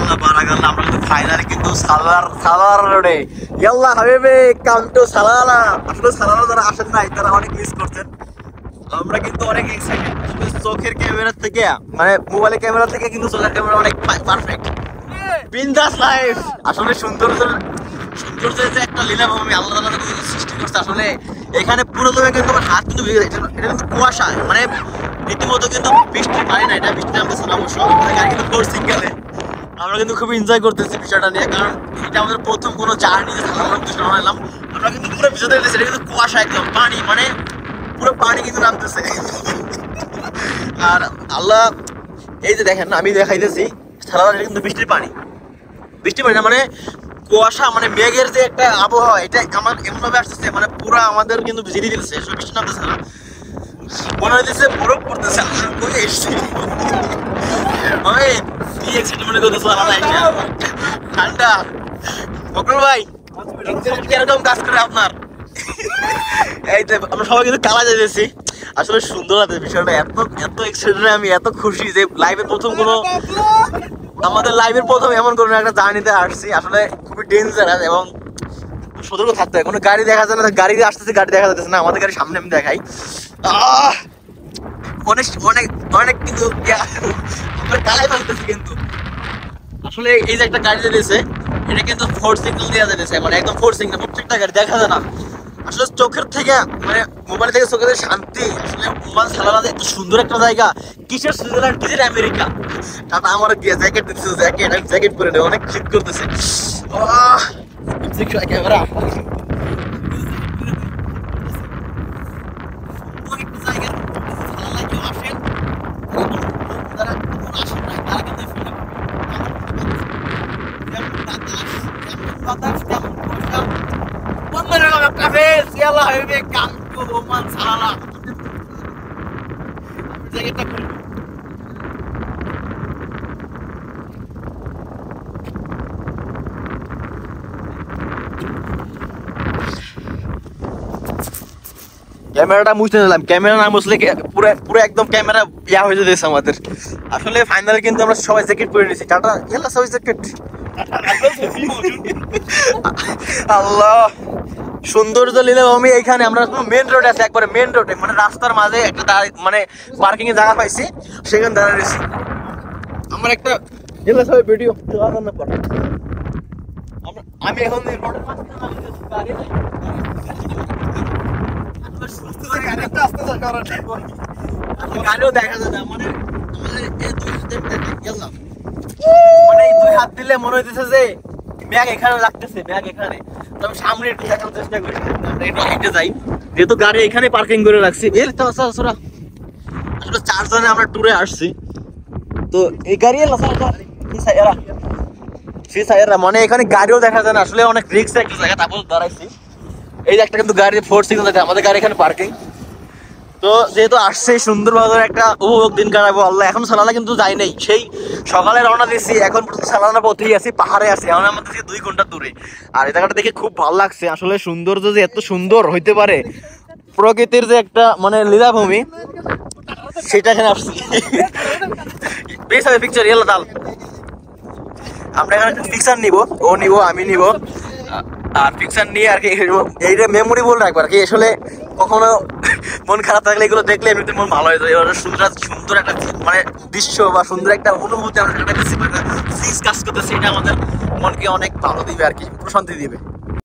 আল্লাহ Barack আল্লাহ, আমরা কিন্তু finally কিন্তু সালার রোডে। ইয়াল্লাহ হাবিবে কাম টু সালালা। আসলে সালালা যারা আসেন নাই তারা অনেক মিস করছেন। আমরা কিন্তু অনেক এক্সাইটেড। আসলে চোখের ক্যামেরা থেকে মানে মোবাইলের ক্যামেরা থেকে কিন্তু চোখের ক্যামেরা অনেক পারফেক্ট। বিন্দাস লাইফ। আসলে সৌন্দর্যের যে একটা লীলাভূমি আল্লাহ তাআলা সৃষ্টি করছে। আসলে এখানে পুরো জমি কিন্তু আমার হাত কিন্তু ভিজে যাচ্ছে। এটা কিন্তু কুয়াশা, মানে রীতিমতো কিন্তু বৃষ্টি পারে না, এটা বৃষ্টি নামতেছে না অবশ্য। গাড়ি কিন্তু ফোর্সিং গেলে আমরা কিন্তু খুব এনজয় করতেছি বিষয়টা নিয়ে, কারণ এটা আমাদের প্রথম কোনো জার্নি এলাম। আমরা কিন্তু পুরো ভিজে যাইতেছি। এটা কিন্তু কুয়াশা, একদম পানি, মানে পুরো পানি কিন্তু নামতেছে। আর আল্লাহ এই যে দেখেন, আমি দেখাইতেছি সালালা কিন্তু বৃষ্টির পানি না, মানে কুয়াশা, মানে মেঘের যে একটা আবহাওয়া, এটা আমার এমন ভাবে আসতেছে, মানে পুরো আমাদের কিন্তু ভিজিয়ে দিতেছে। বৃষ্টি নামতেছে না, মনে হইতেছে বরফ পড়তেছে। কি এক্সাইটমেন্ট করতেছে ঠান্ডা। বকরুল ভাই কিরকম কাজ করে আপনার? এই যে আমরা সবাই কিন্তু কালা যাইতেছি। আসলে সুন্দর লাগছে বিষয়টা, এত এক্সাইটেড, আমি এত খুশি যে আমাদের লাইভের প্রথম এমন কোনো একটা জার্নিতে আসছি। আসলে খুবই ডেঞ্জারাস এবং সতর্ক থাকতে হয়। কোনো গাড়ি দেখা যায় না, গাড়ি আসতেছে, গাড়ি দেখা যাচ্ছে না, আমাদের গাড়ি সামনে আমি দেখাই। অনেক অনেক অনেক কিন্তু কালাই ভাঙতেছে কিন্তু। আসলে এই যে একটা গাড়ি দিয়েছে, এটা কিন্তু ফোর সিগন্যাল দেওয়া যাচ্ছে, মানে একদম ফোর সিগন্যাল, প্রত্যেকটা গাড়ি দেখা যায় না। আসলে চোখের থেকে, মানে মোবাইল থেকে চোখের শান্তি। আসলে ওমান সালালা এত সুন্দর একটা জায়গা। কিসের সুইজারল্যান্ড, কিসের আমেরিকা। টাটা আমার জ্যাকেট দিচ্ছে, জ্যাকেট পরে নেই, অনেক শীত করতেছে। ক্যামেরা ক্যামেরাটা মুছতে দিলাম, ক্যামেরা না মুছলে পুরো পুরো একদম ক্যামেরা ইয়া হয়ে যেতেছে আমাদের। আসলে ফাইনালি কিন্তু আমরা সবাই জ্যাকেট পরে নিয়েছি। টাটা ইয়াল্লা সবাই জ্যাকেট। আল্লাহ সৌন্দর্য লীলাভূমি। এখানে আমরা মেন রোডে আছি, একবারে মেন রোডে, মানে রাস্তার মাঝে একটা মানে পার্কিং এর জায়গা পাইছি, সেখানে দাঁড়িয়ে রয়েছি। আমার একটা ইয়াল্লা সবাই ভিডিও আমি এখন গাড়িও দেখা যায় না, মানে দুই হাত দিলে মনে হইতেছে যে ব্যাগ এখানে লাগতেছে, ব্যাগ এখানে। তবে সামনে একটু দেখার চেষ্টা করি, একটু হেঁটে যাই, যেহেতু গাড়ি এখানে পার্কিং করে রাখছি। আসলে 4 জনে আমরা ট্যুরে আসছি, তো এই গাড়ি মানে এখানে গাড়িও দেখা যায় না। আসলে অনেক রিস্ক একটা জায়গা, তারপর দাঁড়াইছি। এই যে একটা কিন্তু গাড়ি ফোর সিগন্যাল আছে, আমাদের গাড়ি এখানে পার্কিং। তো যেহেতু আসছে সুন্দরভাবে একটা উপভোগ দিন কাটাবো। আল্লাহ এখন সালালা কিন্তু যাই নাই, সেই সকালে রওনা দিয়েছি, এখন পর্যন্ত সালানা পথেই আছি, পাহাড়ে আছি, এখন আমাদের থেকে 2 ঘন্টা দূরে। আর এই জায়গাটা দেখে খুব ভালো লাগছে। আসলে সৌন্দর্য যে এত সুন্দর হইতে পারে, প্রকৃতির যে একটা মানে লীলাভূমি, সেটা এখানে আসছি। বেশ হবে পিকচার এলো দাল। আমরা এখানে পিকচার নিব, ও নিব, আমি নিব, আর পিকচার নিয়ে আর কি এইটা মেমোরেবল রাখবো আর কি। আসলে কখনো মন খারাপ থাকলে এগুলো দেখলে এমনিতে মন ভালো হয়ে যায়। সুন্দর একটা মানে দৃশ্য বা সুন্দর একটা অনুভূতি আমরা কাজ করতেছে, এটা আমাদের মনকে অনেক ভালো দিবে আর কি, প্রশান্তি দিবে।